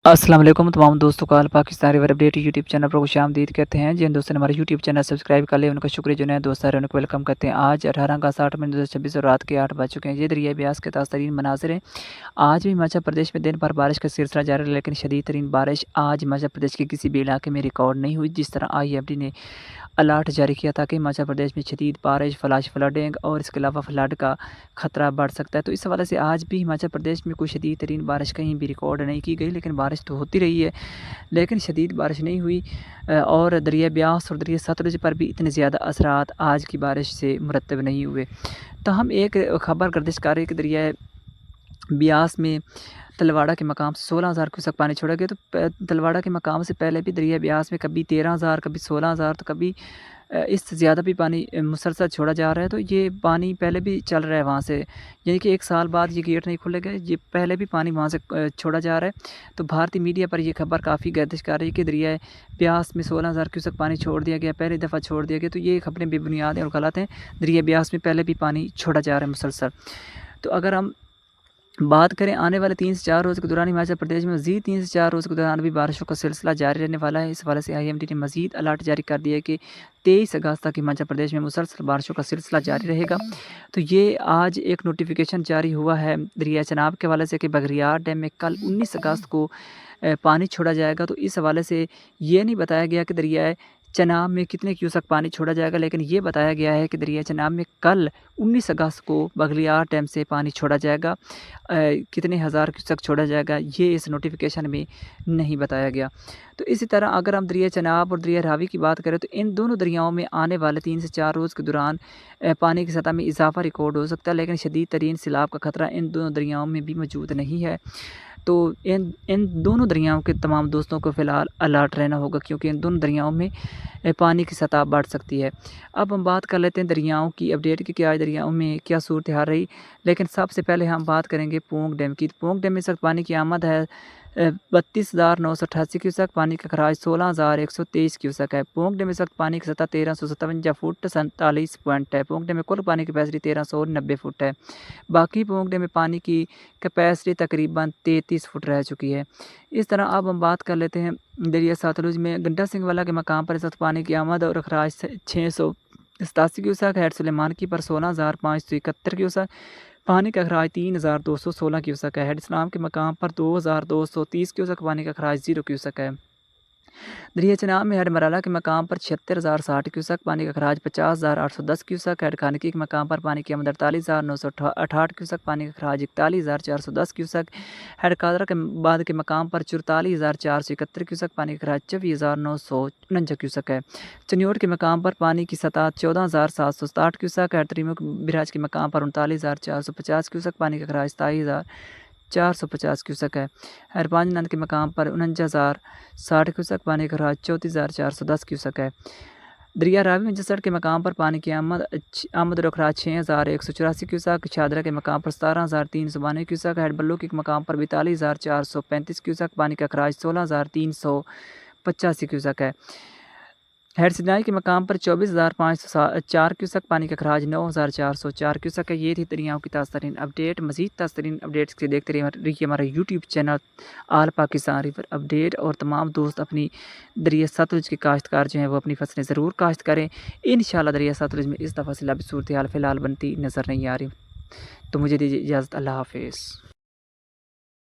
السلام علیکم تمام دوستوں کا Pakistan river update YouTube channel پر خوش آمدید کہتے ہیں جن دوستوں نے ہمارے یوٹیوب چینل سبسکرائب کر لیا ان کا شکریہ، جو نئے دوست آ رہے ہیں ان کو ویلکم کرتے ہیں۔ آج 18/60/2026 اور رات کے 8 بج چکے ہیں۔ یہ دریائے بیاس کے تازہ ترین مناظر ہیں۔ آج بھی ہماچل پردیش میں دن بھر بارش کا سلسلہ جاری ہے، لیکن شدید ترین بارش آج ہماچل پردیش کے کسی بھی علاقے میں ریکارڈ نہیں ہوئی۔ جس طرح IMD نے الرٹ جاری کیا تھا کہ ہماچل پردیش میں شدید بارش، فلاش فلڈنگ اور اس کے علاوہ فلڈ کا خطرہ بڑھ سکتا ہے، تو اس حوالے سے آج بھی ہماچل پردیش میں کوئی شدید ترین بارش کہیں بھی ریکارڈ نہیں کی گئی، لیکن بارش تو ہوتی رہی ہے، لیکن شدید بارش نہیں ہوئی۔ اور دریائے بیاس اور دریائے ستلج پر بھی اتنے زیادہ اثرات آج کی بارش سے مرتب نہیں ہوئے۔ تاہم ایک خبر گردش کر رہی ہے کہ دریائے بیاس میں تلواڑہ کے مقام سے 16,000 کیوسک پانی چھوڑا گیا، تو تلواڑہ کے مقام سے پہلے بھی دریائے بیاس میں کبھی 13,000، کبھی 16,000، تو کبھی اس سے زیادہ بھی پانی مسلسل چھوڑا جا رہا ہے۔ تو یہ پانی پہلے بھی چل رہا ہے وہاں سے، یعنی کہ ایک سال بعد یہ گیٹ نہیں کھلے گئے، یہ پہلے بھی پانی وہاں سے چھوڑا جا رہا ہے۔ تو بھارتی میڈیا پر یہ خبر کافی گردش کر رہی ہے کہ دریائے بیاس میں 16,000 کیوسک پانی چھوڑ دیا گیا، پہلی دفعہ چھوڑ دیا گیا، تو یہ خبریں بے بنیاد ہیں اور غلط ہیں۔ دریائے بیاس میں پہلے بھی پانی چھوڑا جا رہا ہے مسلسل۔ تو اگر ہم بات کریں آنے والے 3 سے 4 روز کے دوران ہماچل پردیش میں مزید 3 سے 4 روز کے دوران بھی بارشوں کا سلسلہ جاری رہنے والا ہے۔ اس حوالے سے IMD نے مزید الرٹ جاری کر دیا ہے کہ 23 اگست تک ہماچل پردیش میں مسلسل بارشوں کا سلسلہ جاری رہے گا۔ تو یہ آج ایک نوٹیفیکیشن جاری ہوا ہے دریائے چناب کے حوالے سے کہ بگریار ڈیم میں کل 19 اگست کو پانی چھوڑا جائے گا۔ تو اس حوالے سے یہ نہیں بتایا گیا کہ دریائے چناب میں کتنے کیوسک پانی چھوڑا جائے گا، لیکن یہ بتایا گیا ہے کہ دریائے چناب میں کل 19 اگست کو بگلیار ڈیم سے پانی چھوڑا جائے گا۔ کتنے ہزار کیوسک چھوڑا جائے گا یہ اس نوٹیفیکیشن میں نہیں بتایا گیا۔ تو اسی طرح اگر ہم دریائے چناب اور دریائے راوی کی بات کریں تو ان دونوں دریاؤں میں آنے والے 3 سے 4 روز کے دوران پانی کی سطح میں اضافہ ریکارڈ ہو سکتا ہے، لیکن شدید ترین سیلاب کا خطرہ ان دونوں دریاؤں میں بھی موجود نہیں ہے۔ تو ان دونوں دریاؤں کے تمام دوستوں کو فی الحال الرٹ رہنا ہوگا، کیونکہ ان دونوں دریاؤں میں پانی کی سطح بڑھ سکتی ہے۔ اب ہم بات کر لیتے ہیں دریاؤں کی اپڈیٹ کی کہ آج دریاؤں میں کیا صورتحال رہی، لیکن سب سے پہلے ہم بات کریں گے پونگ ڈیم کی۔ پونگ ڈیم میں اس وقت پانی کی آمد ہے 32,988 کیوسک، پانی کا خراج 16,123 کیوسک ہے۔ پونگ ڈیم میں اس وقت پانی کی سطح 1,357 فٹ 47 پوائنٹ ہے۔ پونگ ڈیم میں کل پانی کی کیپیسٹی 1,390 فٹ ہے۔ باقی پونگ ڈیم میں پانی کی کیپیسٹی تقریباً 33 فٹ رہ چکی ہے۔ اس طرح اب ہم بات کر لیتے ہیں دریائے ساتلج میں گنڈا سنگھ والا کے مقام پر اس وقت پانی کی آمد اور اخراج 687 کیوسک، ہیڈ سلیمان کی پر 16,571 کیوسک، پانی کا اخراج 3,216 کیوسک ہے۔ ہیڈ اسلام کے مقام پر 2,230 کیوسک، پانی کا اخراج 0 کیوسک ہے۔ دریائے چناب میں ہیڈ مرالہ کے مقام پر 76,060 کیوسک، پانی کا اخراج 50,810 کیوسک، ہیڈ خانقی کے مقام پر پانی کی آمد 48,968 کیوسک، پانی کا اخراج 41,410 کیوسک، ہیڈ قادرہ کے بعد کے مقام پر 44,471 کیوسک، پانی کا اخراج 24,949 کیوسک ہے۔ چنیوٹ کے مقام پر پانی کی سطح 14,767 کیوسک، ہیڈ تریمو براج کے مقام پر 39,450 کیوسک، پانی کا اخراج 27,450 کیوسک ہے۔ ہیڈ پانچ نند کے مقام پر 49,060 کیوسک، پانی کا اخراج 34,410 کیوسک ہے۔ دریا راوی میں جسڑ کے مقام پر پانی کی آمد اور اخراج 6,184 کیوسک، شادرہ کے مقام پر 17,392 کیوسک، ہیڈ بلو کے مقام پر 42,435 کیوسک، پانی کا اخراج 16,385 کیوسک ہے۔ ہیڈ سنائی کے مقام پر 24,504 کیوسک، پانی کا اخراج 9,404 کیوسک ہے۔ یہ تھی دریاؤں کی تازہ ترین اپڈیٹ۔ مزید تازہ ترین اپڈیٹس کے دیکھتے رہیے ہمارا یوٹیوب چینل آل پاکستان ریور اپڈیٹ، اور تمام دوست اپنی دریائے ستلج کے کاشتکار جو ہیں وہ اپنی فصلیں ضرور کاشت کریں۔ انشاءاللہ دریائے ستلج میں اس دفعہ سیلابی صورتحال فی الحال بنتی نظر نہیں آ رہی۔ تو مجھے دیجیے اجازت، اللہ حافظ۔